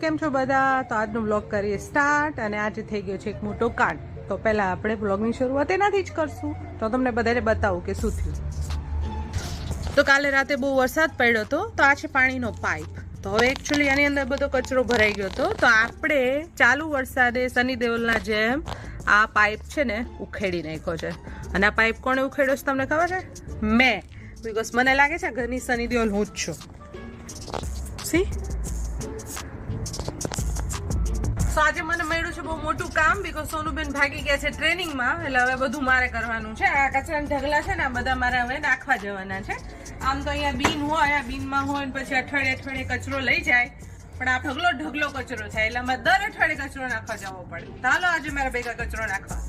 કેમ છો બધા? તો આજનો વ્લોગ કરીએ સ્ટાર્ટ અને આજે થઈ ગયો છે એક મોટો કાંડ. તો પહેલા આપણે વ્લોગની શરૂઆત એનાથી જ કરશું. તો તમને બધાને બતાવું કે શું થયું. તો કાલે રાતે બહુ વરસાદ પડ્યો હતો તો આ છે પાણીનો પાઇપ. તો હવે એકચ્યુઅલી આની અંદર બધો કચરો ભરાઈ ગયો હતો તો આપણે ચાલુ વરસાદે સની દેઓલના જેમ આ પાઇપ છે ને ઉખેડી નાખ્યો છે. અને આ પાઇપ કોણે ઉખેડ્યો છે તમને ખબર છે? મેં. બિકોઝ મને લાગે છે ઘરની સની દેઓલ હું જ છું. સી સો આજે મને મળ્યું છે બહુ મોટું કામ બિકોઝ સોનુબેન ભાગી ગયા છે ટ્રેનિંગમાં એટલે હવે બધું મારે કરવાનું છે. આ કચરાના ઢગલા છે ને આ બધા મારે હવે નાખવા જવાના છે. આમ તો અહીંયા બીન હોય, આ બીનમાં હોય ને પછી અઠવાડિયે કચરો લઈ જાય પણ આ ઢગલો કચરો થાય એટલે અમારે દર અઠવાડિયે કચરો નાખવા જવો પડે. ચાલો આજે મારા ભેગા કચરો નાખવા.